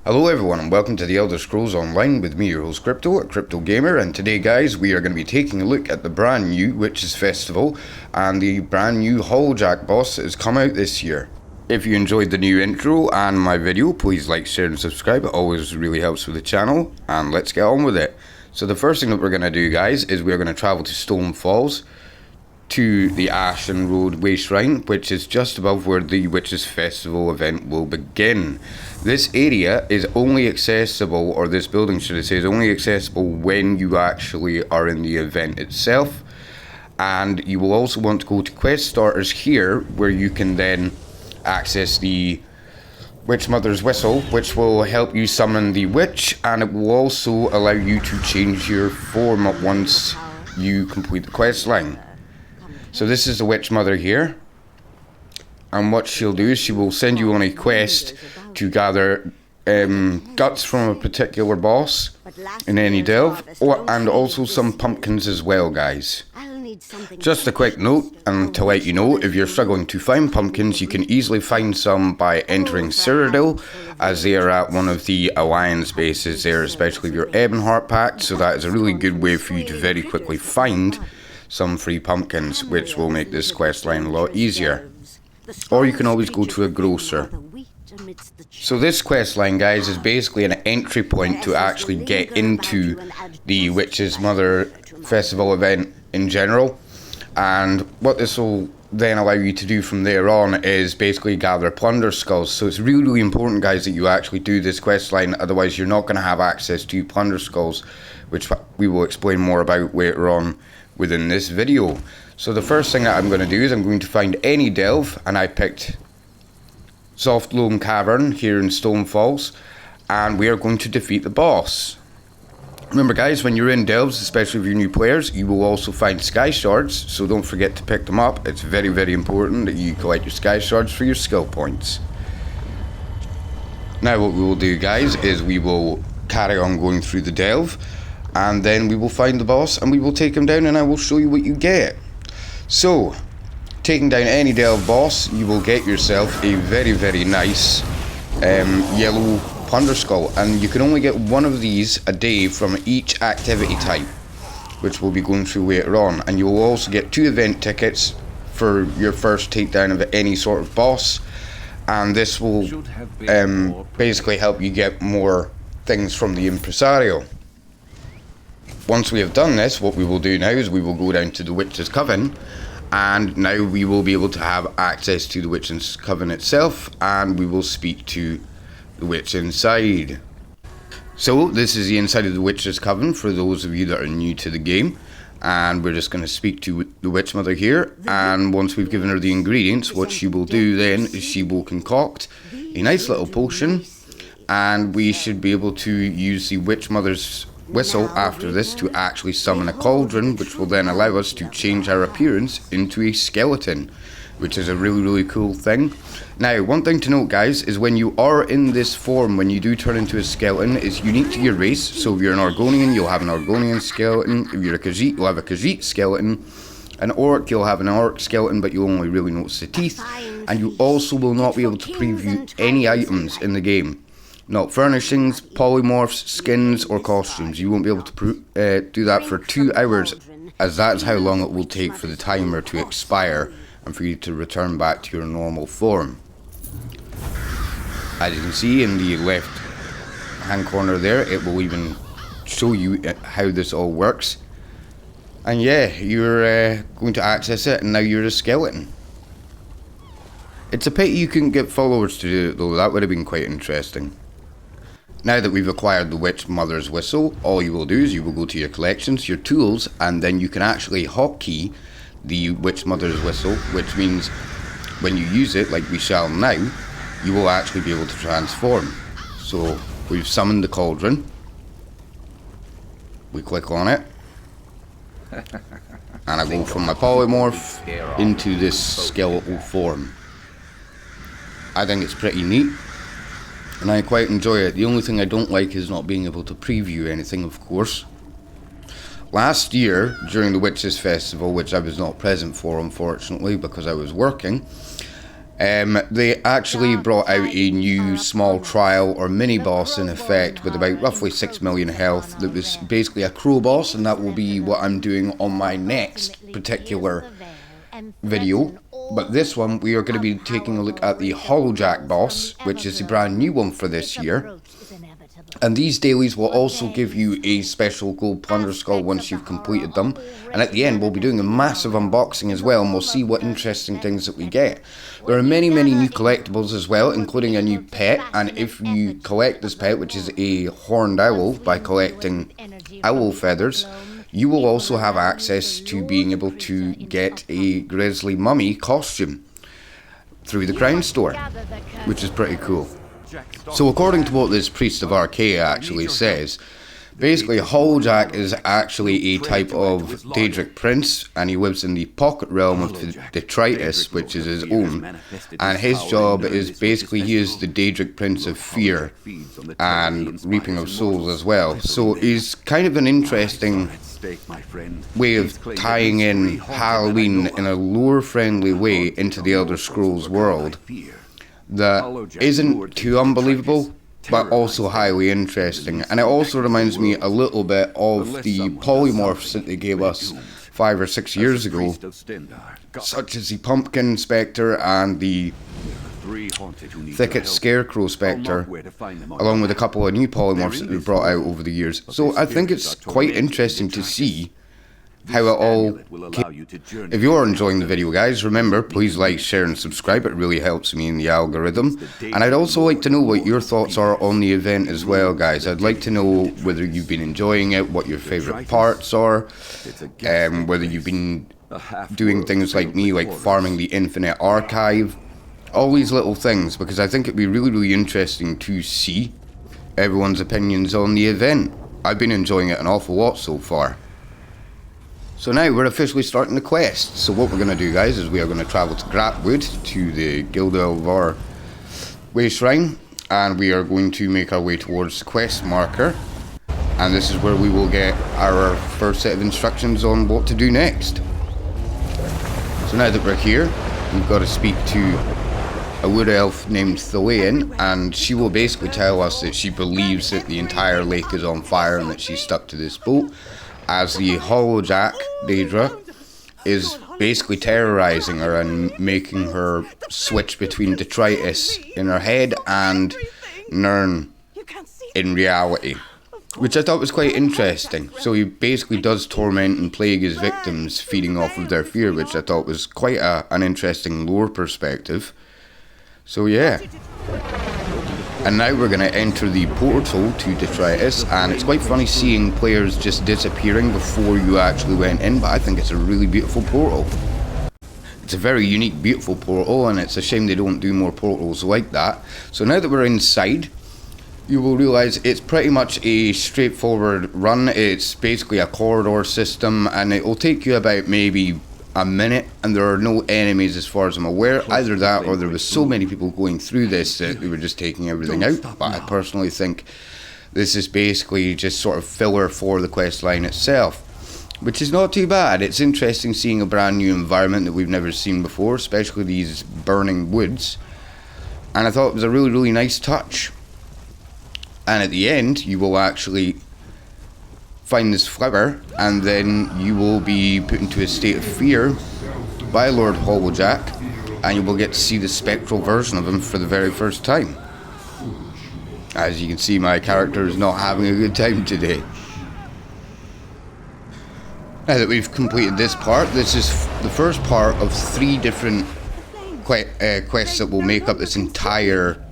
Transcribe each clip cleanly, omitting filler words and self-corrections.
Hello everyone and welcome to the Elder Scrolls Online with me, your host Crypto, a Crypto Gamer, and today guys we are going to be taking a look at the brand new Witches Festival and the brand new hollowjack boss that has come out this year. If you enjoyed the new intro and my video, please like, share and subscribe, it always really helps with the channel, and let's get on with it. So the first thing that we're going to do guys is we're going to travel to Stone Falls, to the Ashen Road Way Shrine, which is just above where the Witches Festival event will begin. This area is only accessible, or this building should I say, is only accessible when you actually are in the event itself. And you will also want to go to quest starters here, where you can then access the Witch Mother's Whistle, which will help you summon the witch, and it will also allow you to change your form once you complete the quest line. So this is the Witch Mother here, and what she'll do is she will send you on a quest to gather guts from a particular boss in any delve, and also some pumpkins as well guys. Just a quick note, and to let you know, if you're struggling to find pumpkins, you can easily find some by entering Cyrodiil, as they are at one of the Alliance bases there, especially if you're Ebonheart packed, so that is a really good way for you to very quickly find some free pumpkins, which will make this quest line a lot easier. Or you can always go to a grocer. So this quest line guys is basically an entry point to actually get into the Witches Mother Festival event in general, and what this will then allow you to do from there on is basically gather plunder skulls. So it's really, really important guys that you actually do this quest line, otherwise you're not going to have access to plunder skulls, which we will explain more about later on within this video. So the first thing that I'm going to do is I'm going to find any delve, and I picked Soft Loam Cavern here in Stone Falls, and we are going to defeat the boss. Remember guys, when you're in delves, especially if you're new players, you will also find sky shards, so don't forget to pick them up. It's very, very important that you collect your sky shards for your skill points. Now what we will do guys is we will carry on going through the delve, and then we will find the boss and we will take him down, and I will show you what you get. So, taking down any delve boss, you will get yourself a very, very nice yellow plunder skull, and you can only get one of these a day from each activity type, which we'll be going through later on. And you will also get 2 event tickets for your first takedown of any sort of boss, and this will basically help you get more things from the Impresario. Once we have done this, what we will do now is we will go down to the Witch's Coven, and now we will be able to have access to the Witch's Coven itself, and we will speak to the witch inside. So this is the inside of the Witch's Coven for those of you that are new to the game, and we're just going to speak to the Witch Mother here, and once we've given her the ingredients, what she will do then is she will concoct a nice little potion, and we should be able to use the Witch Mother's Whistle after this to actually summon a cauldron, which will then allow us to change our appearance into a skeleton, which is a really, really cool thing. Now, one thing to note guys is when you are in this form, when you do turn into a skeleton, it's unique to your race. So if you're an Argonian, you'll have an Argonian skeleton. If you're a Khajiit, you'll have a Khajiit skeleton. An Orc, you'll have an Orc skeleton, but you'll only really notice the teeth. And you also will not be able to preview any items in the game. Not furnishings, polymorphs, skins or costumes. You won't be able to do that for 2 hours, as that's how long it will take for the timer to expire and for you to return back to your normal form. As you can see in the left hand corner there, it will even show you how this all works. And yeah, you're going to access it, and now you're a skeleton. It's a pity you couldn't get followers to do it though, that would have been quite interesting. Now that we've acquired the Witch Mother's Whistle, all you will do is you will go to your collections, your tools, and then you can actually hotkey the Witch Mother's Whistle, which means when you use it, like we shall now, you will actually be able to transform. So we've summoned the cauldron, we click on it, and I go from my polymorph into this skeletal form. I think it's pretty neat, and I quite enjoy it. The only thing I don't like is not being able to preview anything, of course. Last year, during the Witches Festival, which I was not present for unfortunately because I was working, They actually brought out a new small trial or mini boss in effect with about roughly 6 million health that was basically a crow boss, and that will be what I'm doing on my next particular video. But this one we are going to be taking a look at the hollowjack boss, which is a brand new one for this year. And these dailies will also give you a special gold plunder skull once you've completed them. And at the end we'll be doing a massive unboxing as well, and we'll see what interesting things that we get. There are many new collectibles as well, including a new pet, and if you collect this pet, which is a horned owl, by collecting owl feathers, you will also have access to being able to get a grizzly mummy costume through the crown store, which is pretty cool. So according to what this Priest of Archaea actually says, basically hollowjack is actually a type of Daedric prince, and he lives in the pocket realm of detritus, which is his own, and his job is basically he is the Daedric prince of fear and reaping of souls as well. So he's kind of an interesting way of tying in Halloween in a lore friendly way into the Elder Scrolls world that isn't too unbelievable, but also highly interesting. And it also reminds me a little bit of the polymorphs that they gave us 5 or 6 years ago, such as the Pumpkin Spectre and the Thicket Scarecrow Spectre, along with a couple of new polymorphs that they've brought out over the years. So I think it's quite interesting to see how it all came. If you're enjoying the video, guys, remember, please like, share and subscribe. It really helps me in the algorithm. And I'd also like to know what your thoughts are on the event as well, guys. I'd like to know whether you've been enjoying it, what your favourite parts are, whether you've been doing things like me, like farming the Infinite Archive, all these little things, because I think it'd be really interesting to see everyone's opinions on the event. I've been enjoying it an awful lot so far. So now we're officially starting the quest. So what we're going to do, guys, is we are going to travel to Gratwood, to the Gildelvar Way Shrine, and we are going to make our way towards the quest marker. And this is where we will get our first set of instructions on what to do next. So now that we're here, we've got to speak to a wood elf named Thalain, and she will basically tell us that she believes that the entire lake is on fire and that she's stuck to this boat, as the hollowjack, Daedra, is basically terrorizing her and making her switch between detritus in her head and Nirn in reality, which I thought was quite interesting. So he basically does torment and plague his victims, feeding off of their fear, which I thought was quite an interesting lore perspective. So yeah. And now we're going to enter the portal to detritus, and it's quite funny seeing players just disappearing before you actually went in, but I think it's a really beautiful portal. It's a very unique, beautiful portal, and it's a shame they don't do more portals like that. So now that we're inside, you will realise it's pretty much a straightforward run. It's basically a corridor system, and it will take you about maybe a minute, and there are no enemies as far as I'm aware. Either that or there was so many people going through this that we were just taking everything out. But I personally think this is basically just sort of filler for the quest line itself, which is not too bad. It's interesting seeing a brand new environment that we've never seen before, especially these burning woods, and I thought it was a really nice touch. And at the end you will actually find this flower, and then you will be put into a state of fear by Lord Hollowjack, and you will get to see the spectral version of him for the very first time. As you can see, my character is not having a good time today. Now that we've completed this part, this is the first part of 3 different quests that will make up this entire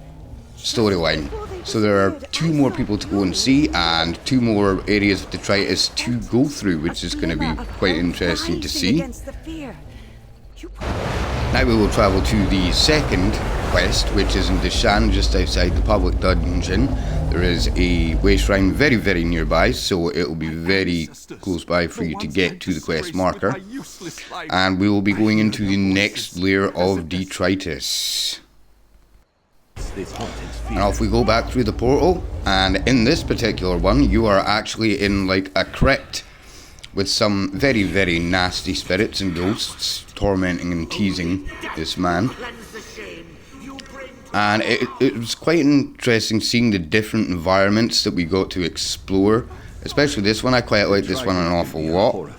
storyline. So there are 2 more people to go and see, and 2 more areas of detritus to go through, which is going to be quite interesting to see. Now we will travel to the second quest, which is in Deshan, just outside the public dungeon. There is a way shrine very nearby, so it will be very close by for you to get to the quest marker. And we will be going into the next layer of detritus. And off we go back through the portal, and in this particular one you are actually in like a crypt with some very nasty spirits and ghosts tormenting and teasing this man. And it was quite interesting seeing the different environments that we got to explore, especially this one. I quite like this one an awful lot.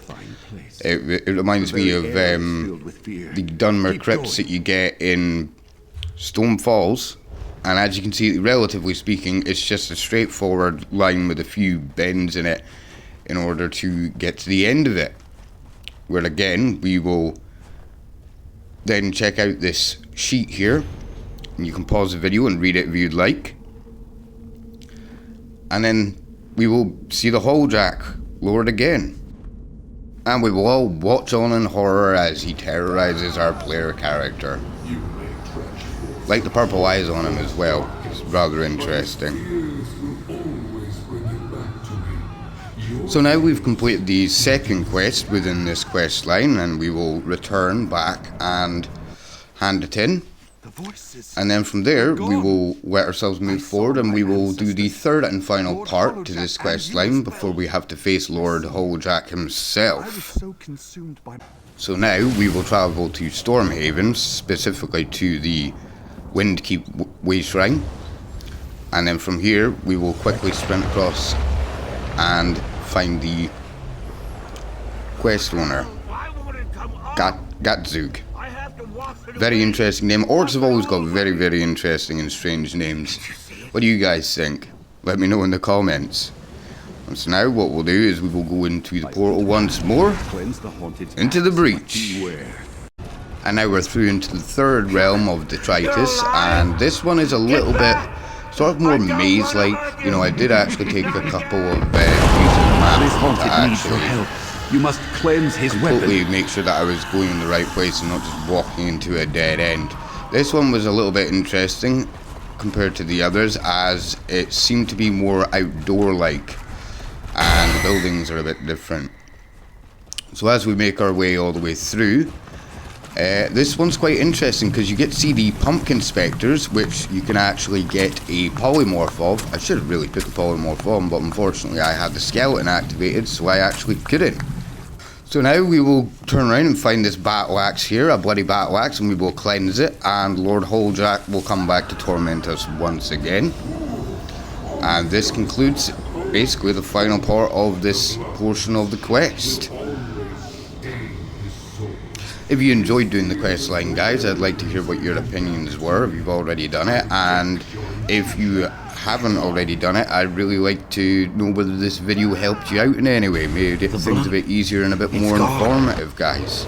It reminds me of the Dunmer crypts that you get in Stone Falls. And as you can see, relatively speaking, it's just a straightforward line with a few bends in it in order to get to the end of it. Where again, we will then check out this sheet here. And you can pause the video and read it if you'd like. And then we will see the hollowjack Lord again. And we will all watch on in horror as he terrorizes our player character. Like the purple eyes on him as well. It's rather interesting. So now we've completed the second quest within this quest line, and we will return back and hand it in. And then from there we will let ourselves move forward, and we will do the third and final part to this quest line before we have to face Lord Hollowjack himself. So now we will travel to Stormhaven, specifically to the Windkeep Way Shrine, and then from here we will quickly sprint across and find the quest owner, Gatzug. Very interesting name. Orcs have always got very, very interesting and strange names. What do you guys think? Let me know in the comments. And so now what we'll do is we will go into the portal once more, into the breach. And now we're through into the third realm of detritus, and this one is a little bit sort of more maze-like. You know, I did actually take a couple of views of the map to actually you must cleanse his completely make sure that I was going in the right place and not just walking into a dead end. This one was a little bit interesting compared to the others, as it seemed to be more outdoor-like, and the buildings are a bit different. So as we make our way all the way through, this one's quite interesting because you get to see the pumpkin spectres, which you can actually get a polymorph of. I should have really put the polymorph on, but unfortunately I had the skeleton activated, so I actually couldn't. So now we will turn around and find this battle axe here, a bloody battle axe, and we will cleanse it, and Lord Hollowjack will come back to torment us once again. And this concludes basically the final part of this portion of the quest. If you enjoyed doing the quest line, guys, I'd like to hear what your opinions were, if you've already done it, and if you haven't already done it, I'd really like to know whether this video helped you out in any way, made things a bit easier and a bit more informative, guys.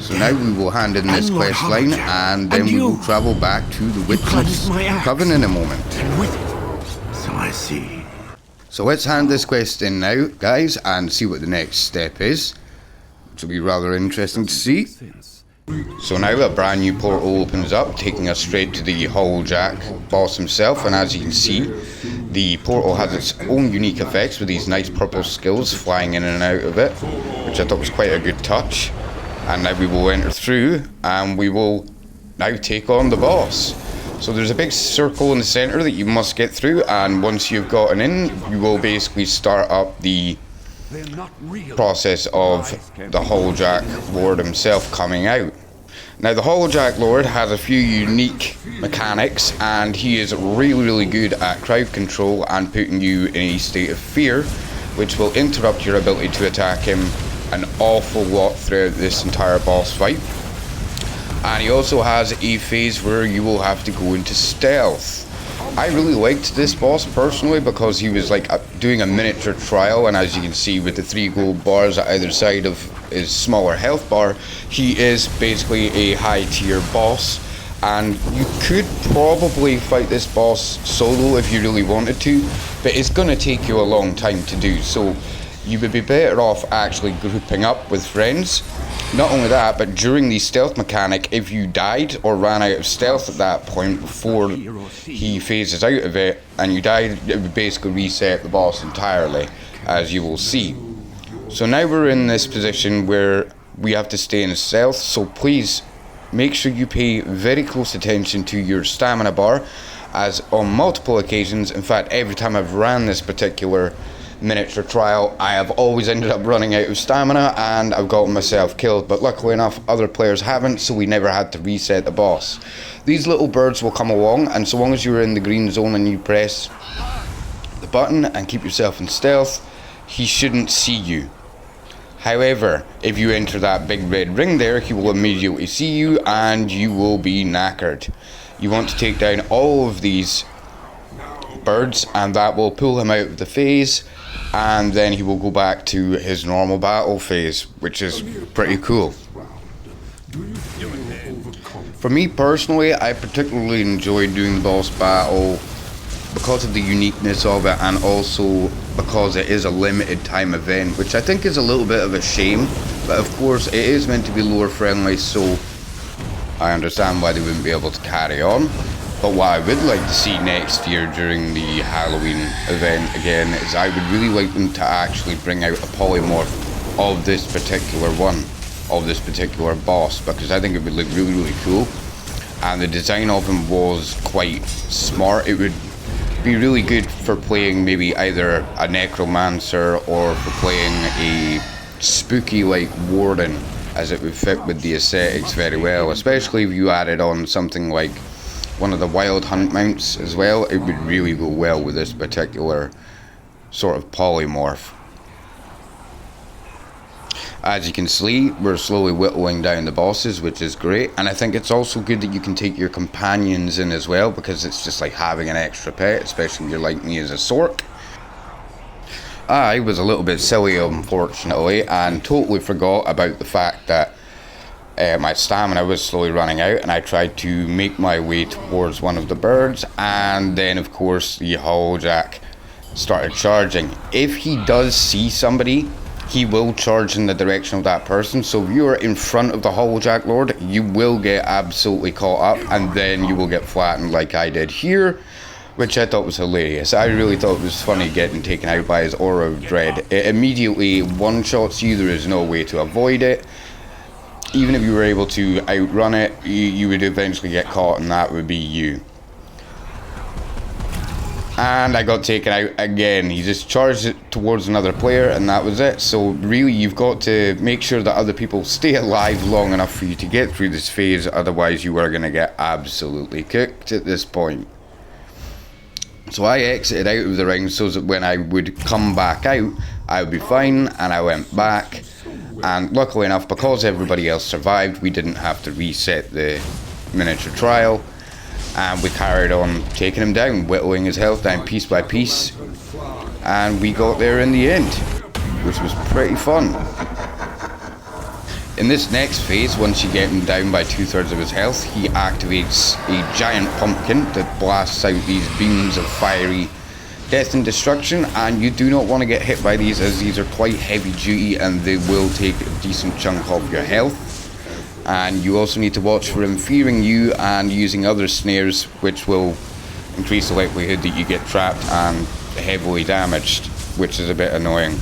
So now we will hand in this quest line, and then we will travel back to the Witch's Coven in a moment. So I see. So let's hand this quest in now, guys, and see what the next step is. Which will be rather interesting to see. So now a brand new portal opens up, taking us straight to the hollowjack boss himself, and as you can see, the portal has its own unique effects with these nice purple skills flying in and out of it, which I thought was quite a good touch. And now we will enter through, and we will now take on the boss. So there's a big circle in the center that you must get through, and once you've gotten in, you will basically start up the process of the hollowjack Lord himself coming out. Now the hollowjack Lord has a few unique mechanics, and he is really good at crowd control and putting you in a state of fear, which will interrupt your ability to attack him an awful lot throughout this entire boss fight. And he also has a phase where you will have to go into stealth. I really liked this boss personally because he was like doing a miniature trial, and as you can see with the 3 gold bars at either side of his smaller health bar, he is basically a high tier boss, and you could probably fight this boss solo if you really wanted to, but it's going to take you a long time to do, so you would be better off actually grouping up with friends. Not only that, but during the stealth mechanic, if you died or ran out of stealth at that point before he phases out of it and you died, it would basically reset the boss entirely, as you will see. So now we're in this position where we have to stay in stealth, so please make sure you pay very close attention to your stamina bar, as on multiple occasions, in fact every time I've ran this particular miniature trial, I have always ended up running out of stamina and I've gotten myself killed, but luckily enough other players haven't, so we never had to reset the boss. These little birds will come along, and so long as you're in the green zone and you press the button and keep yourself in stealth, he shouldn't see you. However, if you enter that big red ring there, he will immediately see you and you will be knackered. You want to take down all of these birds and that will pull him out of the phase, and then he will go back to his normal battle phase, which is pretty cool. For me personally, I particularly enjoy doing the boss battle because of the uniqueness of it, and also because it is a limited time event, which I think is a little bit of a shame, but of course it is meant to be lore friendly, so I understand why they wouldn't be able to carry on. But what I would like to see next year during the Halloween event again is I would really like them to actually bring out a polymorph of this particular one, of this particular boss, because I think it would look really, really cool. And the design of him was quite smart. It would be really good for playing maybe either a necromancer or for playing a spooky like warden, as it would fit with the aesthetics very well, especially if you added on something like one of the wild hunt mounts as well. It would really go well with this particular sort of polymorph. As you can see, we're slowly whittling down the bosses, which is great, and I think it's also good that you can take your companions in as well, because it's just like having an extra pet, especially if you're like me as a sork. I was a little bit silly, unfortunately, and totally forgot about the fact that my stamina was slowly running out, and I tried to make my way towards one of the birds, and then of course the hollowjack started charging. If he does see somebody, he will charge in the direction of that person, so if you are in front of the hollowjack lord, you will get absolutely caught up, and then you will get flattened like I did here, which I thought was hilarious. I really thought it was funny getting taken out by his aura of dread. It immediately one-shots you, there is no way to avoid it. Even if you were able to outrun it, you would eventually get caught, and that would be you. And I got taken out again. He just charged it towards another player, and that was it. So really, you've got to make sure that other people stay alive long enough for you to get through this phase, otherwise you are going to get absolutely cooked at this point. So I exited out of the ring so that when I would come back out, I would be fine, and I went back. And luckily enough, because everybody else survived, we didn't have to reset the miniature trial, and we carried on taking him down, whittling his health down piece by piece, and we got there in the end, which was pretty fun. In this next phase, once you get him down by 2/3 of his health, he activates a giant pumpkin that blasts out these beams of fiery death and destruction, and you do not want to get hit by these, as these are quite heavy duty and they will take a decent chunk of your health. And you also need to watch for him fearing you and using other snares, which will increase the likelihood that you get trapped and heavily damaged, which is a bit annoying,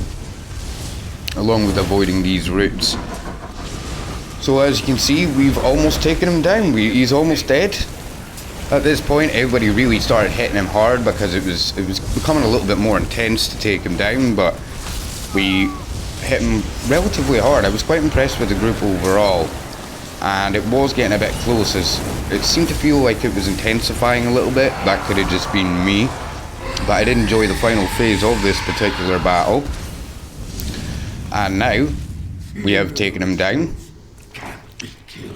along with avoiding these routes. So as you can see, we've almost taken him down. He's almost dead. At this point, everybody really started hitting him hard because it was becoming a little bit more intense to take him down, but we hit him relatively hard. I was quite impressed with the group overall, and it was getting a bit close, as it seemed to feel like it was intensifying a little bit. That could have just been me, but I did enjoy the final phase of this particular battle. And now we have taken him down,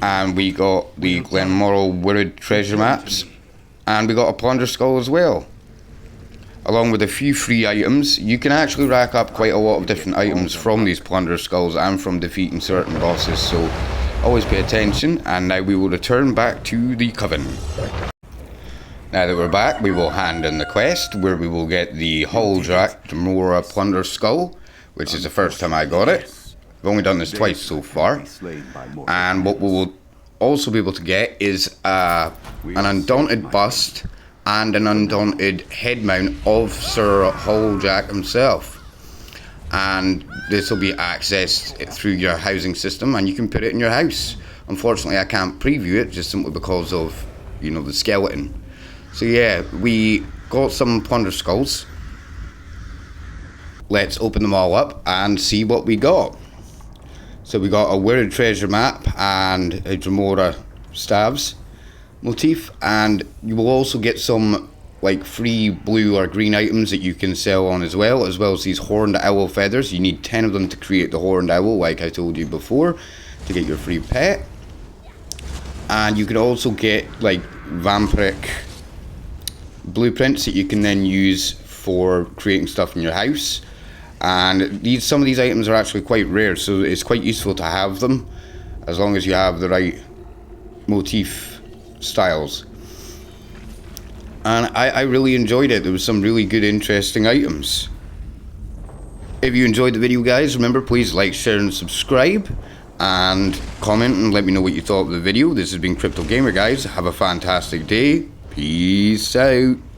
and we got the Glenmoral Wood treasure maps, and we got a plunder skull as well, along with a few free items. You can actually rack up quite a lot of different items from these plunder skulls and from defeating certain bosses, so always pay attention. And now we will return back to the Coven. Now that we're back, we will hand in the quest, where we will get the hollowjack Demora plunder skull, which is the first time I got it. I've only done this twice so far, and what we will also be able to get is an undaunted bust and an undaunted head mount of Sir Hollowjack himself, and this will be accessed through your housing system, and you can put it in your house. Unfortunately, I can't preview it just simply because of, you know, the skeleton. So yeah, we got some plunder skulls. let's open them all up and see what we got. So we got a Weird Treasure map and a Dremora staves motif, and you will also get some like free blue or green items that you can sell on as well as these horned owl feathers. You need 10 of them to create the horned owl, like I told you before, to get your free pet. And you can also get like vampiric blueprints that you can then use for creating stuff in your house. And some of these items are actually quite rare, so it's quite useful to have them as long as you have the right motif styles. And I really enjoyed it. There was some really good, interesting items. If you enjoyed the video, guys, remember, please like, share, and subscribe. And comment and let me know what you thought of the video. This has been Crypto Gamer, guys. Have a fantastic day. Peace out.